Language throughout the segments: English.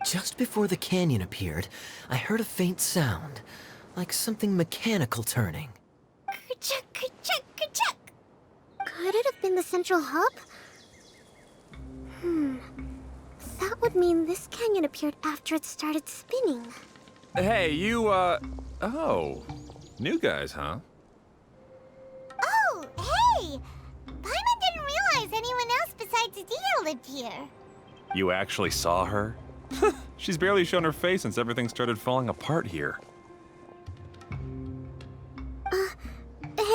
Just before the canyon appeared, I heard a faint sound, like something mechanical turning. Ka-chuck, ka-chuck, ka-chuck. Could it have been the central hub? That would mean this canyon appeared after it started spinning. Hey, you, oh. New guys, huh? Oh, hey! Paimon didn't realize anyone else besides Adia lived here. You actually saw her? She's barely shown her face since everything started falling apart here.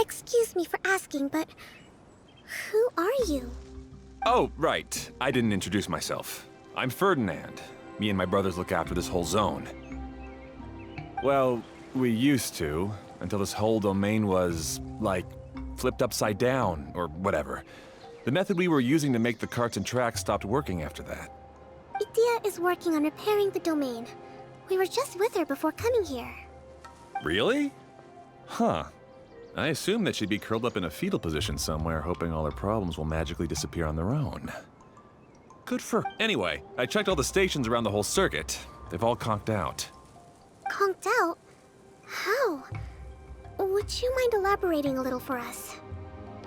Excuse me for asking, but who are you? Oh, right. I didn't introduce myself. I'm Ferdinand. Me and my brothers look after this whole zone. Well, we used to, until this whole domain was, like, flipped upside down, or whatever. The method we were using to make the carts and tracks stopped working after that. Adia is working on repairing the domain. We were just with her before coming here. Really? Huh. I assume that she'd be curled up in a fetal position somewhere, hoping all her problems will magically disappear on their own. Good for... Anyway, I checked all the stations around the whole circuit. They've all conked out. Conked out? How? Would you mind elaborating a little for us?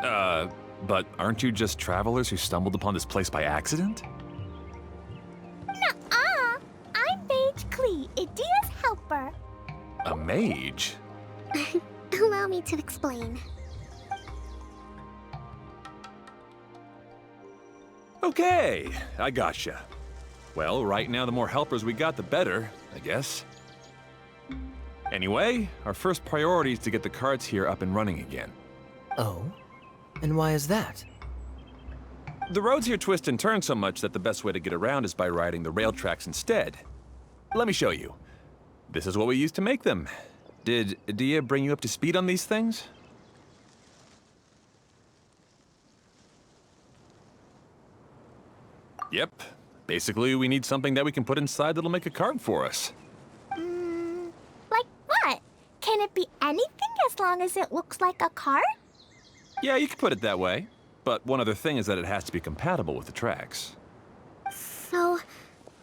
But aren't you just travelers who stumbled upon this place by accident? Nuh-uh! I'm Mage Klee, Adia's helper. A mage? Allow me to explain. Okay, I gotcha. Well, right now the more helpers we got, the better, I guess. Anyway, our first priority is to get the carts here up and running again. Oh? And why is that? The roads here twist and turn so much that the best way to get around is by riding the rail tracks instead. Let me show you. This is what we used to make them. Did Adia bring you up to speed on these things? Yep. Basically, we need something that we can put inside that'll make a cart for us. Like what? Can it be anything as long as it looks like a cart? Yeah, you could put it that way. But one other thing is that it has to be compatible with the tracks. So,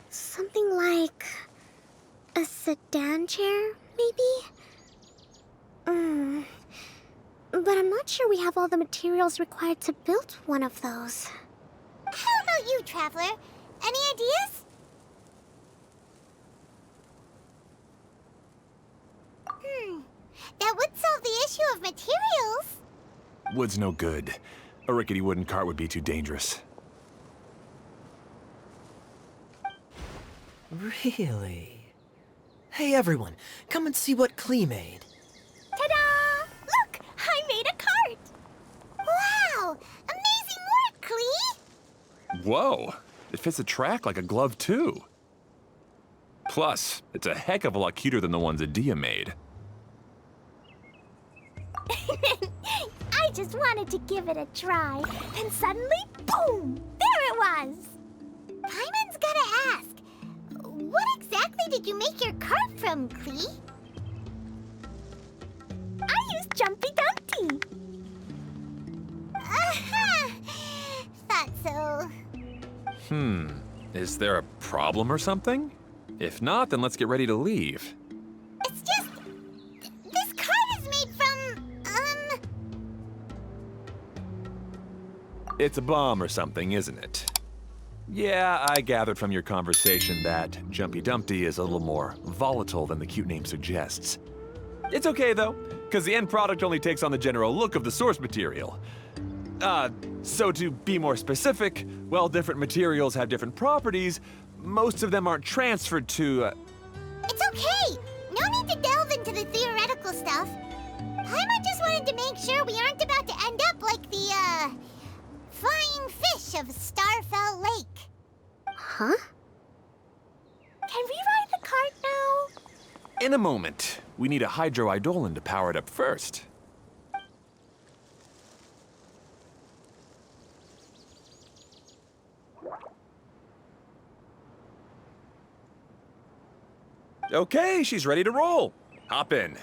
something like a sedan chair, maybe? But I'm not sure we have all the materials required to build one of those. How about you, Traveler? Any ideas? That would solve the issue of materials. Wood's no good. A rickety wooden cart would be too dangerous. Really? Hey everyone, come and see what Klee made. Ta-da! Look! I made a cart! Wow! Amazing work, Klee! Whoa! It fits the track like a glove, too. Plus, it's a heck of a lot cuter than the ones Adia made. I just wanted to give it a try, and suddenly, boom! There it was! Paimon's gotta ask, what exactly did you make your cart from, Klee? I used Jumpy Dumpty. Aha! Thought so. Is there a problem or something? If not, then let's get ready to leave. It's just... this cart is made from, It's a bomb or something, isn't it? Yeah, I gathered from your conversation that Jumpy Dumpty is a little more volatile than the cute name suggests. It's okay, though, because the end product only takes on the general look of the source material. So to be more specific, while different materials have different properties, most of them aren't transferred to, It's okay! No need to delve into the theoretical stuff. Paimon just wanted to make sure we aren't about to end up like the, flying fish of Starfell Lake. Huh? Can we ride the cart now? In a moment. We need a hydroidolin to power it up first. Okay, she's ready to roll. Hop in.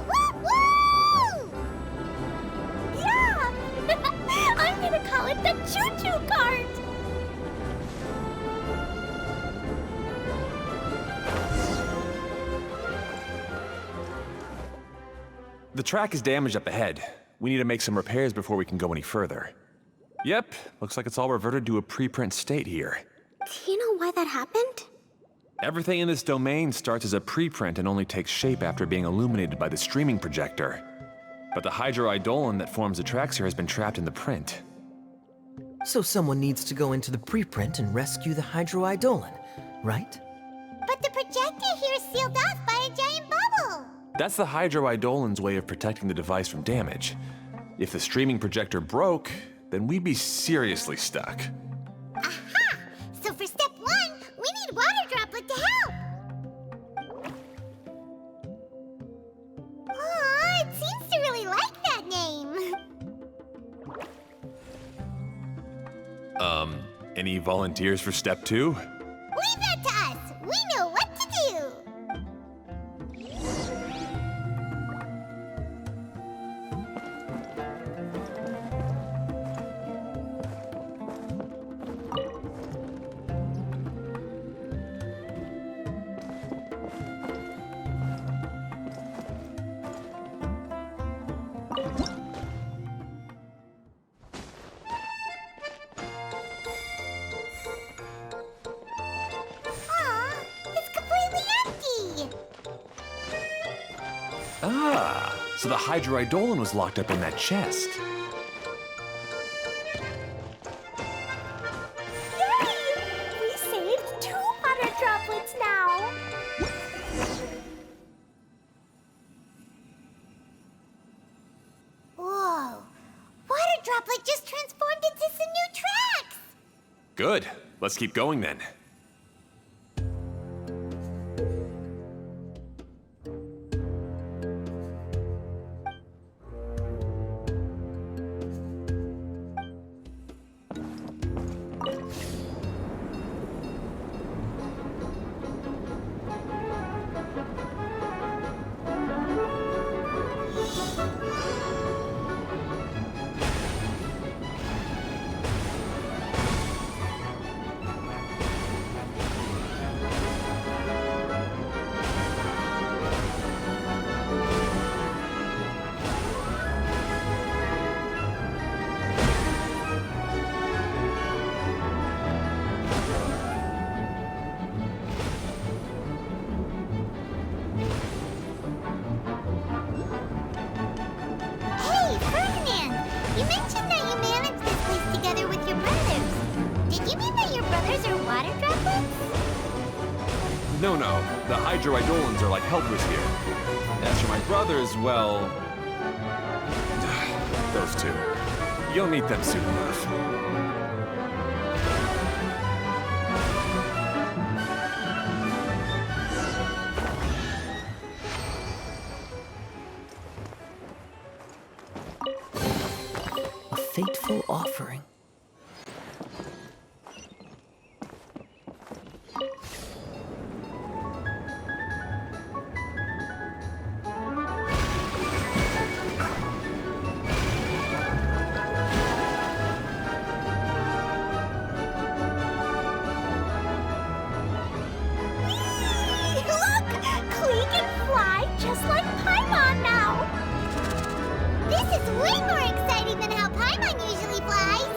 Woo woo! Yeah! I'm gonna call it the choo-choo cart! The track is damaged up ahead. We need to make some repairs before we can go any further. Yep, looks like it's all reverted to a preprint state here. Do you know why that happened? Everything in this domain starts as a preprint and only takes shape after being illuminated by the streaming projector. But the hydroidolin that forms the tracks here has been trapped in the print. So someone needs to go into the preprint and rescue the hydroidolin, right? But the projector here is sealed off by a giant bubble. That's the hydroidolin's way of protecting the device from damage. If the streaming projector broke, then we'd be seriously stuck. Aha! So for step 1, we need water droplet to help. Aw, it seems to really like that name. Any volunteers for step 2? Leave that to us. We know what to do. Aw, it's completely empty. Ah, so the hydroidolin was locked up in that chest. Yay! We saved 2 water droplets now! Whoa, water droplet just transformed into some new tracks. Good. Let's keep going then. Hey, Ferdinand! You mentioned that you managed this place together with your brothers. Did you mean that your brothers are water droplets? No, the hydroidolins are like helpers here. As for my brothers, well... those two. You'll meet them soon enough. A fateful offering. Look! Klee can fly just like Paimon now! This is way more exciting than how Paimon usually flies.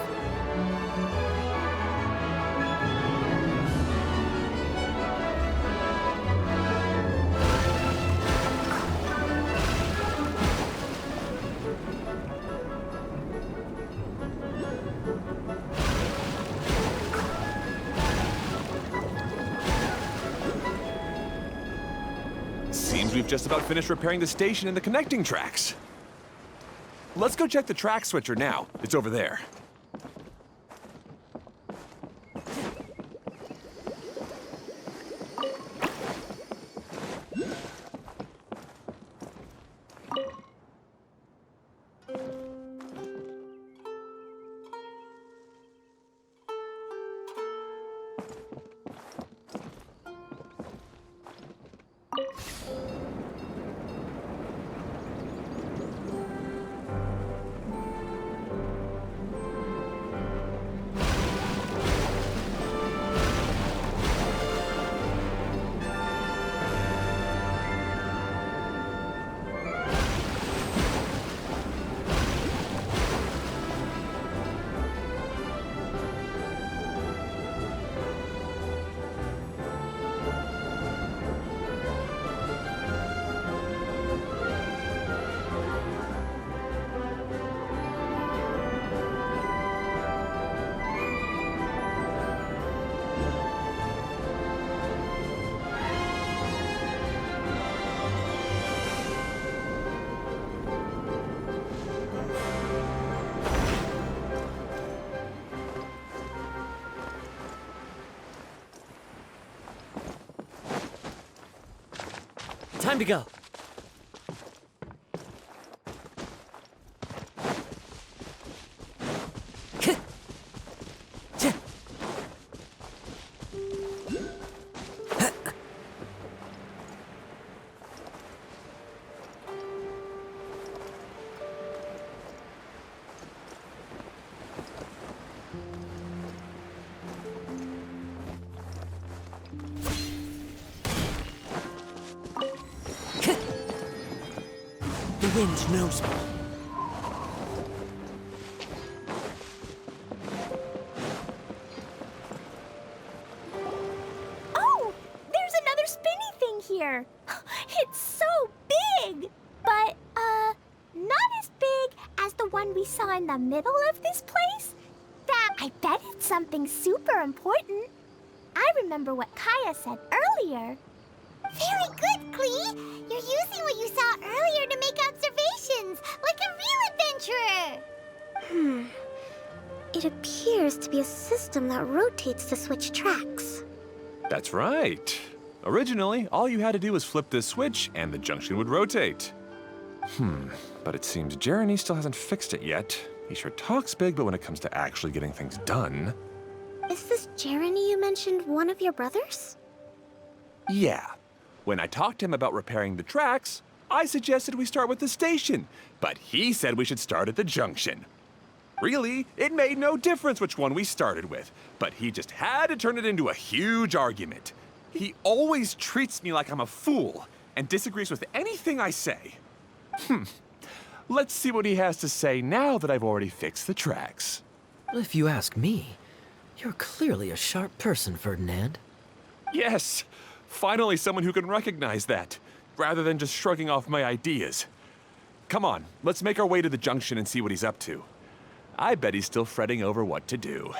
Seems we've just about finished repairing the station and the connecting tracks. Let's go check the track switcher now. It's over there. Time to go. The wind knows me. Oh, there's another spinny thing here. It's so big, but, not as big as the one we saw in the middle of this place. I bet it's something super important. I remember what Kaya said earlier. Very good, Klee. You're using what you saw earlier to make observations, like a real adventurer. It appears to be a system that rotates to switch tracks. That's right. Originally, all you had to do was flip this switch and the junction would rotate. But it seems Jeremy still hasn't fixed it yet. He sure talks big, but when it comes to actually getting things done... Is this Jeremy you mentioned one of your brothers? Yeah. When I talked to him about repairing the tracks, I suggested we start with the station, but he said we should start at the junction. Really, it made no difference which one we started with, but he just had to turn it into a huge argument. He always treats me like I'm a fool and disagrees with anything I say. Let's see what he has to say now that I've already fixed the tracks. If you ask me, you're clearly a sharp person, Ferdinand. Yes, finally someone who can recognize that, rather than just shrugging off my ideas. Come on, let's make our way to the junction and see what he's up to. I bet he's still fretting over what to do.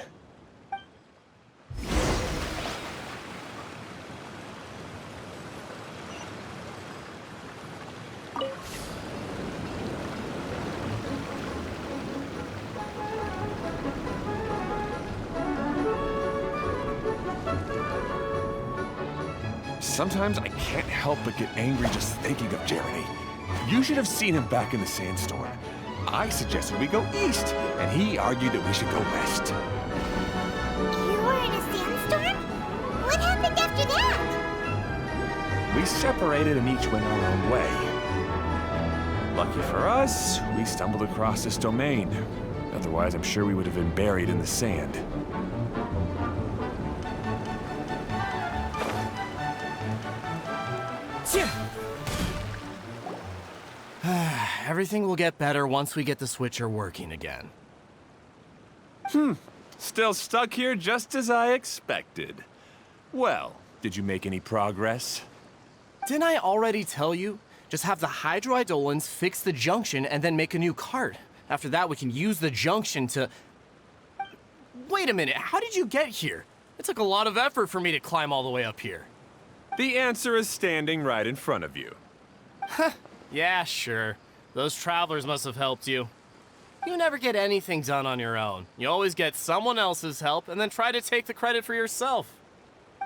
Sometimes I can't help but get angry just thinking of Jeremy. You should have seen him back in the sandstorm. I suggested we go east, and he argued that we should go west. You were in a sandstorm? What happened after that? We separated and each went our own way. Lucky for us, we stumbled across this domain. Otherwise, I'm sure we would have been buried in the sand. Everything will get better once we get the switcher working again. Still stuck here just as I expected. Well, did you make any progress? Didn't I already tell you? Just have the hydroidolins fix the junction and then make a new cart. After that, we can use the junction to... Wait a minute, how did you get here? It took a lot of effort for me to climb all the way up here. The answer is standing right in front of you. Yeah, sure. Those travelers must have helped you. You never get anything done on your own. You always get someone else's help and then try to take the credit for yourself.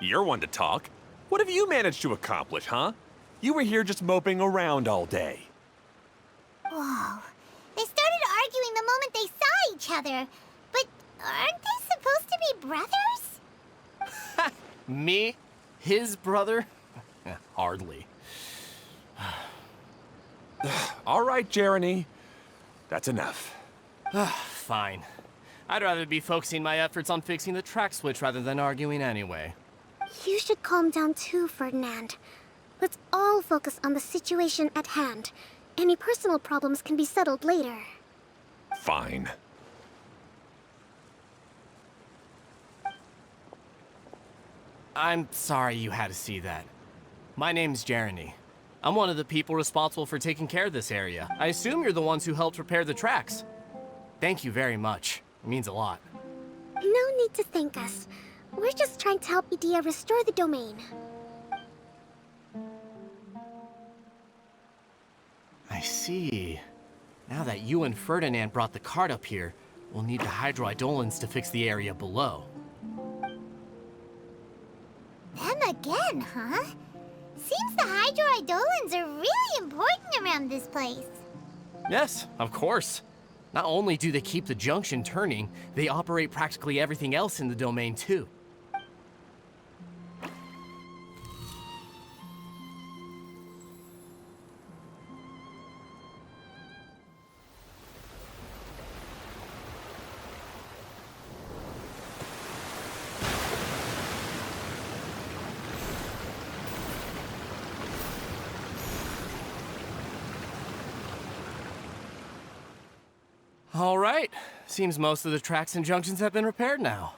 You're one to talk. What have you managed to accomplish, huh? You were here just moping around all day. Whoa. They started arguing the moment they saw each other. But aren't they supposed to be brothers? Me? His brother? Hardly. All right, Jeremy. That's enough. Fine. I'd rather be focusing my efforts on fixing the track switch rather than arguing anyway. You should calm down too, Ferdinand. Let's all focus on the situation at hand. Any personal problems can be settled later. Fine. I'm sorry you had to see that. My name's Jeremy. I'm one of the people responsible for taking care of this area. I assume you're the ones who helped repair the tracks. Thank you very much. It means a lot. No need to thank us. We're just trying to help Idea restore the domain. I see. Now that you and Ferdinand brought the cart up here, we'll need the hydroidolins to fix the area below. Them again, huh? Seems the hydroidolins are really important around this place. Yes, of course. Not only do they keep the junction turning, they operate practically everything else in the domain too. All right. Seems most of the tracks and junctions have been repaired now.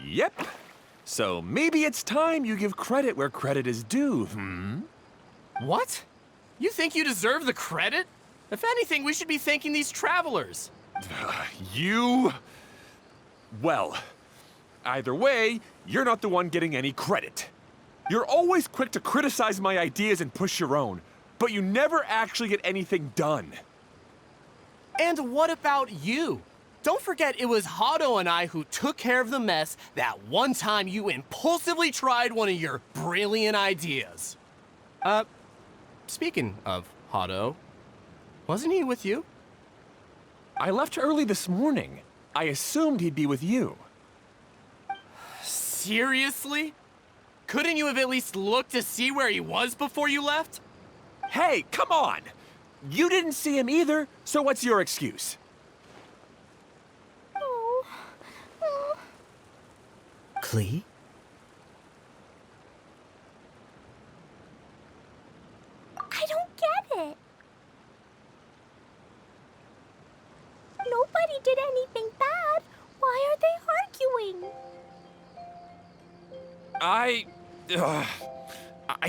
Yep. So maybe it's time you give credit where credit is due, What? You think you deserve the credit? If anything, we should be thanking these travelers. You... Well, either way, you're not the one getting any credit. You're always quick to criticize my ideas and push your own, but you never actually get anything done. And what about you? Don't forget it was Hado and I who took care of the mess that one time you impulsively tried one of your brilliant ideas. Speaking of Hado, wasn't he with you? I left early this morning. I assumed he'd be with you. Seriously? Couldn't you have at least looked to see where he was before you left? Hey, come on! You didn't see him either, so what's your excuse? Klee? I don't get it. Nobody did anything bad. Why are they arguing? I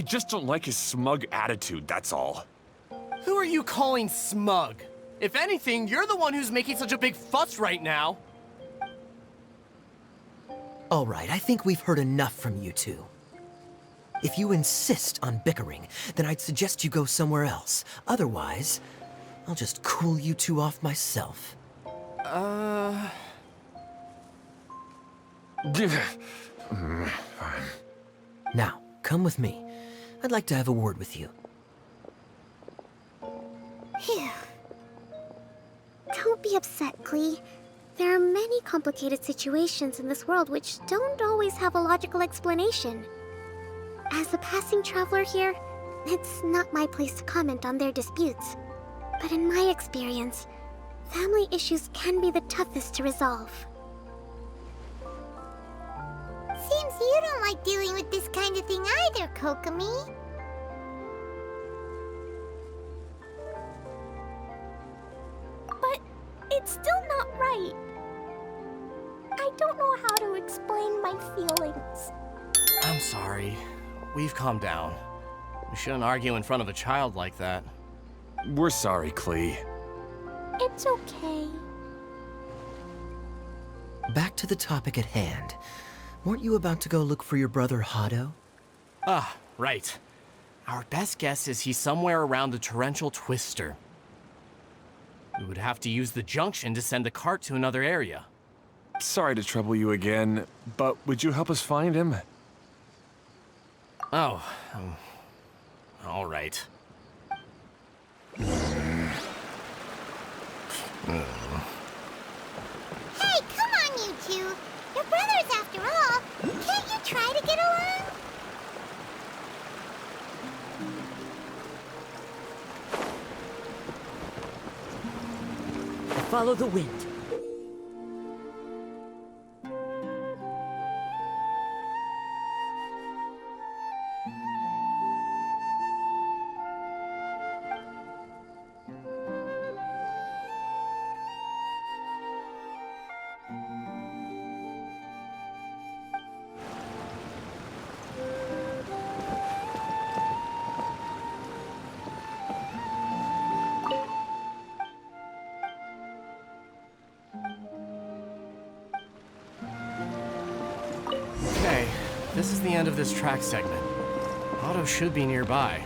just don't like his smug attitude, that's all. Who are you calling smug? If anything, you're the one who's making such a big fuss right now. All right, I think we've heard enough from you two. If you insist on bickering, then I'd suggest you go somewhere else. Otherwise, I'll just cool you two off myself. Fine. Now, come with me. I'd like to have a word with you. Phew. Don't be upset, Klee. There are many complicated situations in this world which don't always have a logical explanation. As a passing traveler here, it's not my place to comment on their disputes. But in my experience, family issues can be the toughest to resolve. Seems you don't like dealing with this kind of thing either, Kokomi. But it's still not right. I don't know how to explain my feelings. I'm sorry. We've calmed down. We shouldn't argue in front of a child like that. We're sorry, Klee. It's okay. Back to the topic at hand. Weren't you about to go look for your brother Hado? Ah, right. Our best guess is he's somewhere around the torrential twister. We would have to use the junction to send the cart to another area. Sorry to trouble you again, but would you help us find him? Oh, all right. Hey, come on, you two. You're brothers after all. Can't you try to get along? Follow the wind. Okay, this is the end of this track segment. Otto should be nearby.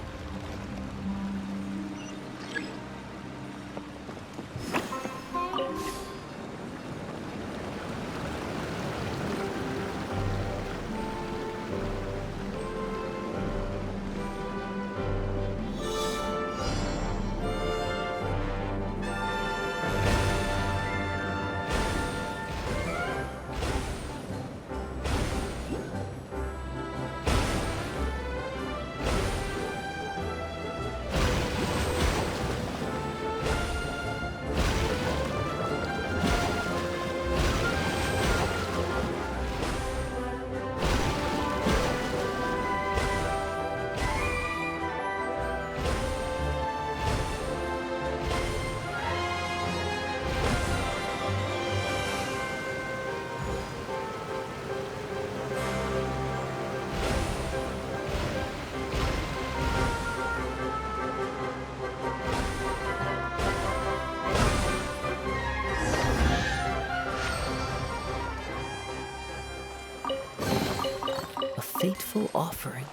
grateful offering.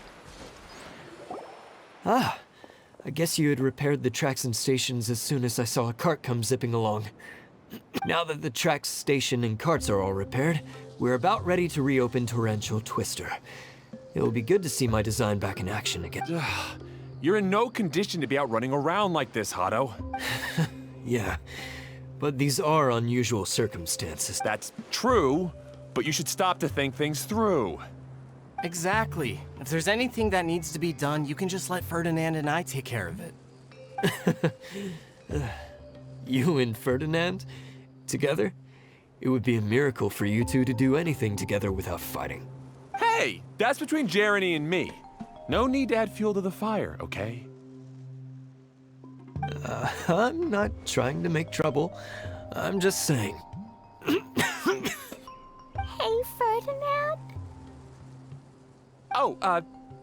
Ah, I guess you had repaired the tracks and stations as soon as I saw a cart come zipping along. Now that the tracks, station, and carts are all repaired, we're about ready to reopen Torrential Twister. It'll be good to see my design back in action again. You're in no condition to be out running around like this, Hado. Yeah, but these are unusual circumstances. That's true, but you should stop to think things through. Exactly. If there's anything that needs to be done, you can just let Ferdinand and I take care of it. You and Ferdinand? Together? It would be a miracle for you two to do anything together without fighting. Hey, that's between Jeremy and me. No need to add fuel to the fire, okay? I'm not trying to make trouble. I'm just saying. Hey, Ferdinand. Oh,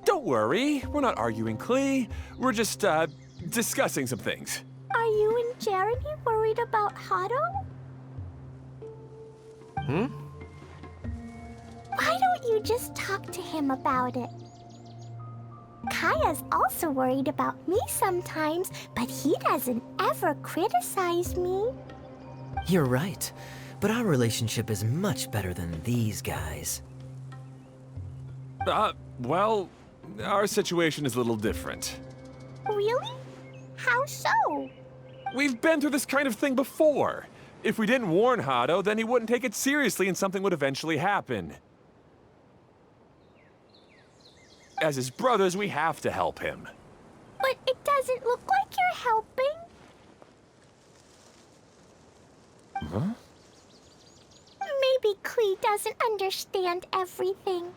don't worry. We're not arguing, Klee. We're just, discussing some things. Are you and Jeremy worried about Hado? Why don't you just talk to him about it? Kaya's also worried about me sometimes, but he doesn't ever criticize me. You're right, but our relationship is much better than these guys. Well, our situation is a little different. Really? How so? We've been through this kind of thing before. If we didn't warn Hado, then he wouldn't take it seriously and something would eventually happen. As his brothers, we have to help him. But it doesn't look like you're helping. Huh? Maybe Klee doesn't understand everything.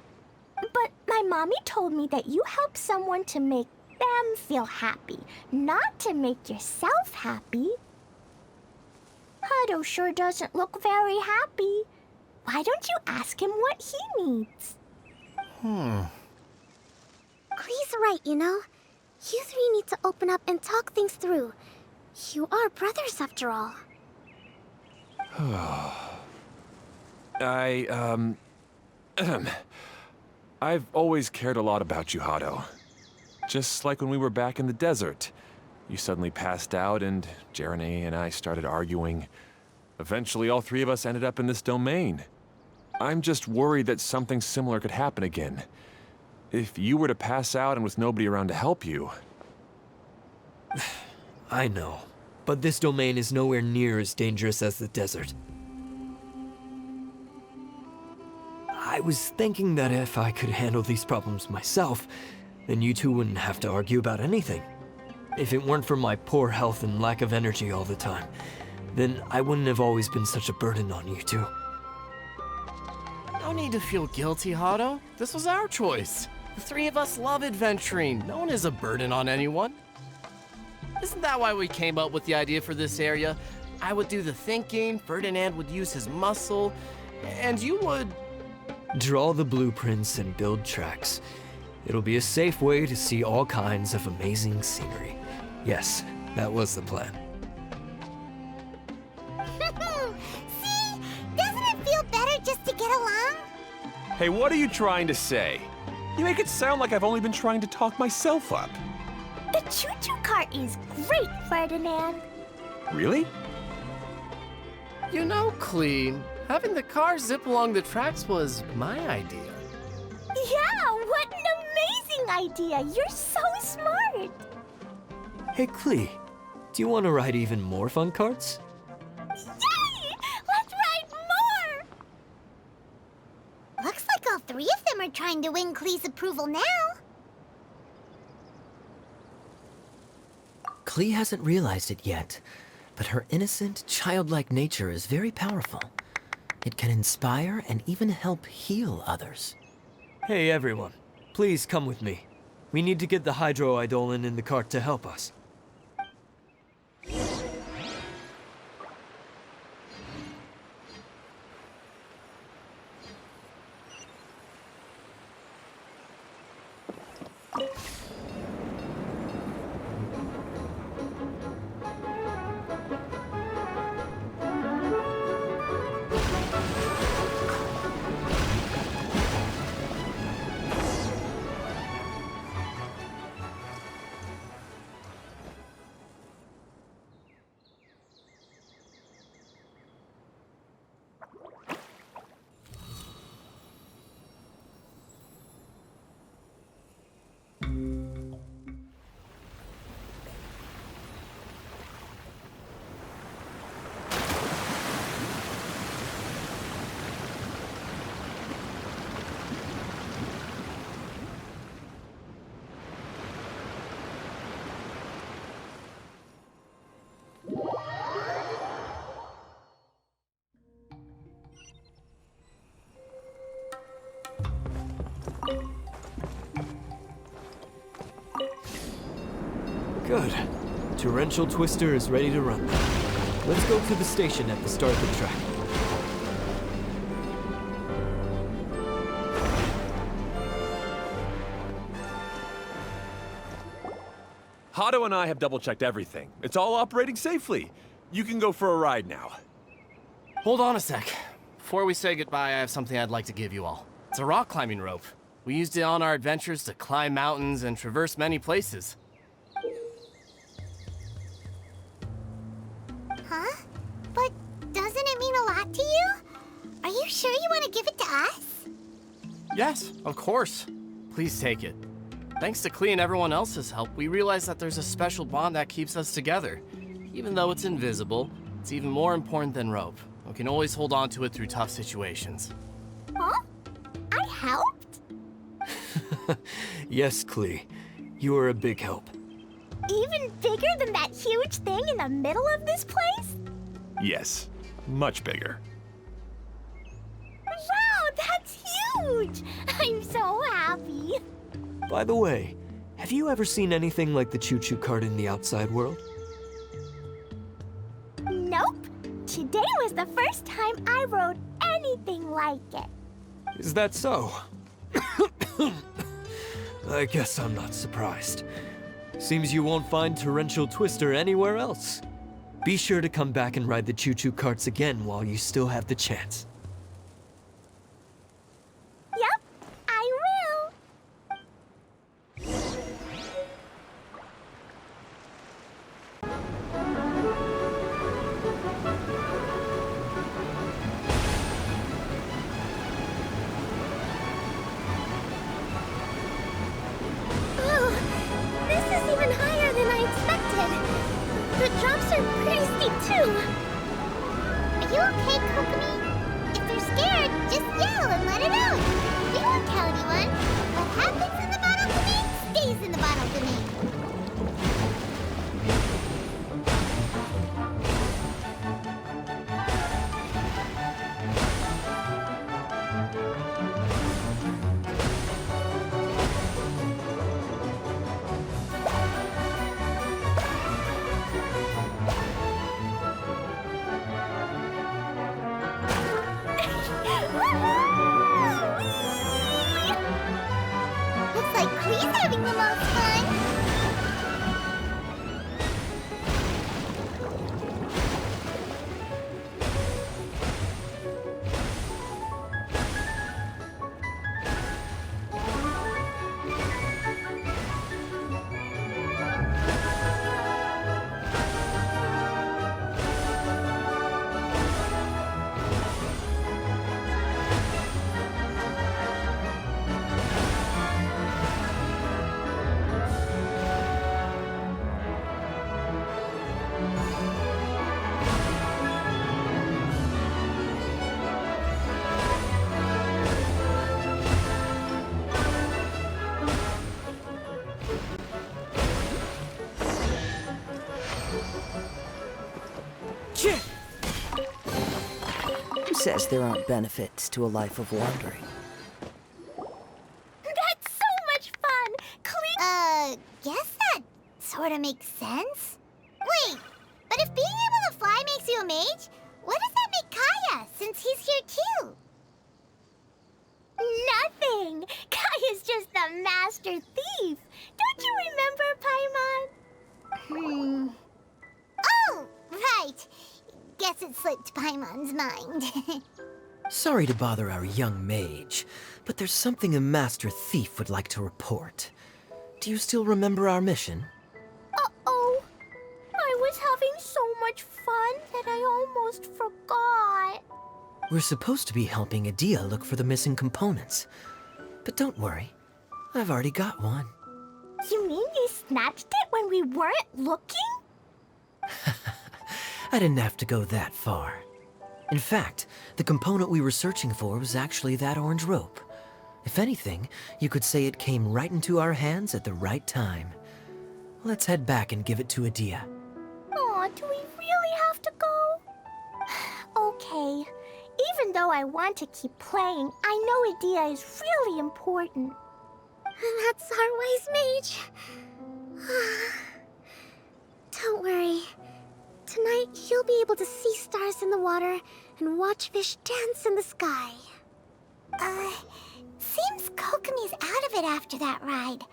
But my mommy told me that you help someone to make them feel happy, not to make yourself happy. Hado sure doesn't look very happy. Why don't you ask him what he needs? Klee's right, you know. You three need to open up and talk things through. You are brothers, after all. I've always cared a lot about you, Hado. Just like when we were back in the desert. You suddenly passed out and Jeremy and I started arguing. Eventually, all three of us ended up in this domain. I'm just worried that something similar could happen again. If you were to pass out and with nobody around to help you... I know, but this domain is nowhere near as dangerous as the desert. I was thinking that if I could handle these problems myself, then you two wouldn't have to argue about anything. If it weren't for my poor health and lack of energy all the time, then I wouldn't have always been such a burden on you two. No need to feel guilty, Hado. This was our choice. The three of us love adventuring. No one is a burden on anyone. Isn't that why we came up with the idea for this area? I would do the thinking, Ferdinand would use his muscle, and you would... Draw the blueprints and build tracks. It'll be a safe way to see all kinds of amazing scenery. Yes, that was the plan. See? Doesn't it feel better just to get along? Hey, what are you trying to say? You make it sound like I've only been trying to talk myself up. The choo-choo cart is great, Ferdinand. Really? You know, Klee, having the car zip along the tracks was my idea. Yeah, what an amazing idea. You're so smart. Hey, Klee, do you want to ride even more fun carts? Yay! Let's ride more! Looks like all three of them are trying to win Klee's approval now. Klee hasn't realized it yet, but her innocent, childlike nature is very powerful. It can inspire and even help heal others. Hey, everyone. Please come with me. We need to get the hydroidolin in the cart to help us. Good. Torrential Twister is ready to run. Let's go to the station at the start of the track. Hato and I have double-checked everything. It's all operating safely. You can go for a ride now. Hold on a sec. Before we say goodbye, I have something I'd like to give you all. It's a rock climbing rope. We used it on our adventures to climb mountains and traverse many places. Huh? But doesn't it mean a lot to you? Are you sure you want to give it to us? Yes, of course. Please take it. Thanks to Klee and everyone else's help, we realized that there's a special bond that keeps us together. Even though it's invisible, it's even more important than rope. We can always hold on to it through tough situations. Huh? I helped? Yes, Klee. You are a big help. Even bigger than that huge thing in the middle of this place? Yes, much bigger. Wow, that's huge! I'm so happy. By the way, have you ever seen anything like the choo-choo cart in the outside world? Nope. Today was the first time I rode anything like it. Is that so? I guess I'm not surprised. Seems you won't find Torrential Twister anywhere else. Be sure to come back and ride the choo-choo carts again while you still have the chance. Yep, I will. Oh, this is even higher than I expected. The drops are pretty steep too. Are you okay, Kokomi? If you're scared, just yell and let it out. We won't tell anyone. What happens in the bottle domain stays in the bottle domain. Looks like Klee's having the most fun. Who says there aren't benefits to a life of wandering? That's so much fun! Guess that sorta makes sense. Wait, but if being able to fly makes you a mage, what does that make Kaya, since he's here too? Nothing! Kaya's just the master thief! Don't you remember, Paimon? Oh, right. Guess it slipped Paimon's mind. Sorry to bother our young mage, but there's something a master thief would like to report. Do you still remember our mission? Uh-oh. I was having so much fun that I almost forgot. We're supposed to be helping Adia look for the missing components. But don't worry, I've already got one. You mean you snatched it when we weren't looking? I didn't have to go that far. In fact, the component we were searching for was actually that orange rope. If anything, you could say it came right into our hands at the right time. Let's head back and give it to Adia. Aw, do we really have to go? Okay. Even though I want to keep playing, I know Adia is really important. That's our wise mage. you'll be able to see stars in the water and watch fish dance in the sky. Seems Kokomi's out of it after that ride.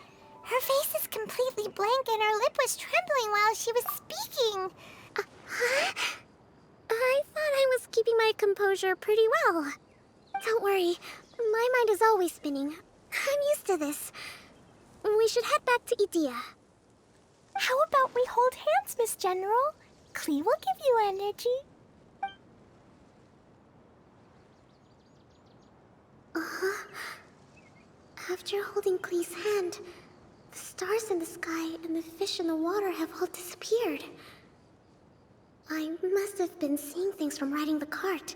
Her face is completely blank and her lip was trembling while she was speaking. Huh? I thought I was keeping my composure pretty well. Don't worry, my mind is always spinning. I'm used to this. We should head back to Idea. How about we hold hands, Miss General? Klee will give you energy. After holding Klee's hand, the stars in the sky and the fish in the water have all disappeared. I must have been seeing things from riding the cart.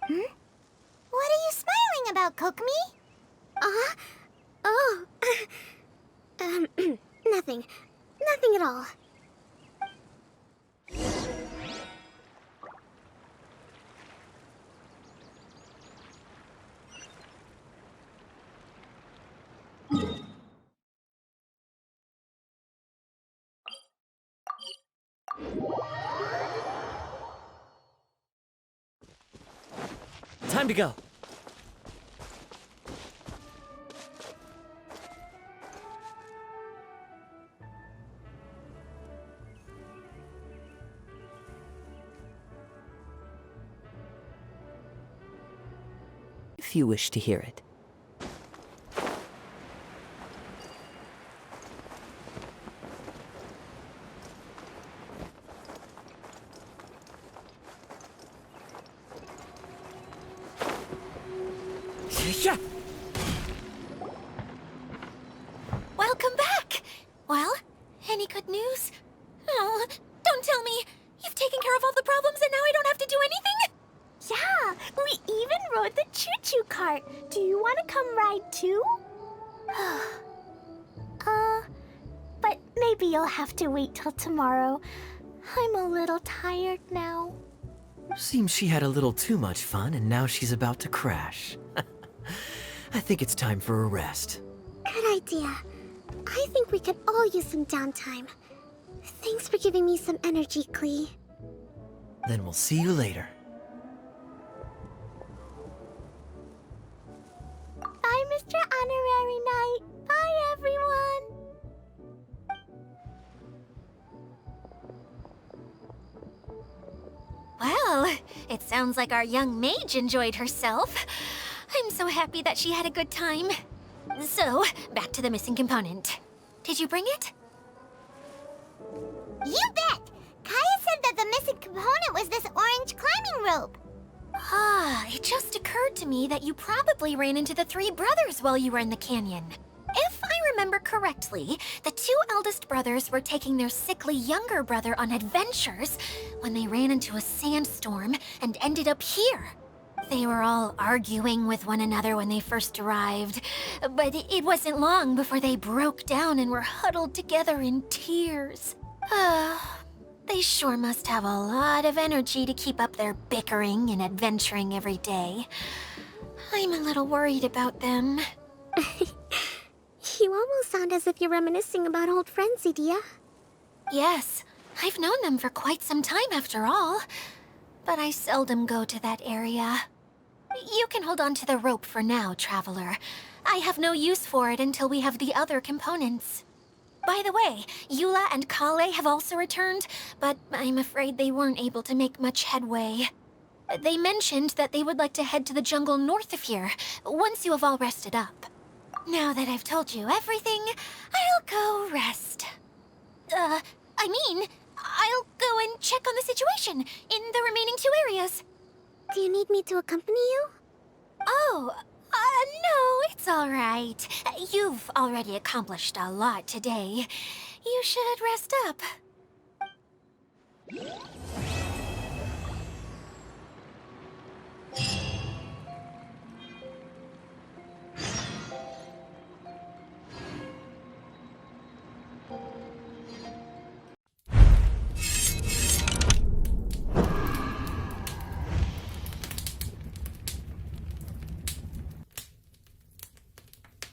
What are you smiling about, Kokomi? Oh. Nothing. Nothing at all. Time to go. If you wish to hear it. Yeah. Welcome back! Well, any good news? Oh, don't tell me! You've taken care of all the problems and now I don't have to do anything? Yeah, we even rode the choo-choo cart. Do you want to come ride too? But maybe you'll have to wait till tomorrow. I'm a little tired now. Seems she had a little too much fun and now she's about to crash. I think it's time for a rest. Good idea. I think we could all use some downtime. Thanks for giving me some energy, Klee. Then we'll see you later. Bye, Mr. Honorary Knight. Bye, everyone. Well, it sounds like our young mage enjoyed herself. I'm so happy that she had a good time. So, back to the missing component. Did you bring it? You bet! Kaya said that the missing component was this orange climbing rope. It just occurred to me that you probably ran into the three brothers while you were in the canyon. If I remember correctly, the two eldest brothers were taking their sickly younger brother on adventures when they ran into a sandstorm and ended up here. They were all arguing with one another when they first arrived, but it wasn't long before they broke down and were huddled together in tears. They sure must have a lot of energy to keep up their bickering and adventuring every day. I'm a little worried about them. You almost sound as if you're reminiscing about old friends, Idea. Yes, I've known them for quite some time after all. But I seldom go to that area. You can hold on to the rope for now, Traveler. I have no use for it until we have the other components. By the way, Eula and Kale have also returned, but I'm afraid they weren't able to make much headway. They mentioned that they would like to head to the jungle north of here, once you have all rested up. Now that I've told you everything, I'll go rest. I'll go and check on the situation in the remaining two areas. Do you need me to accompany you? Oh, no, it's all right. You've already accomplished a lot today. You should rest up.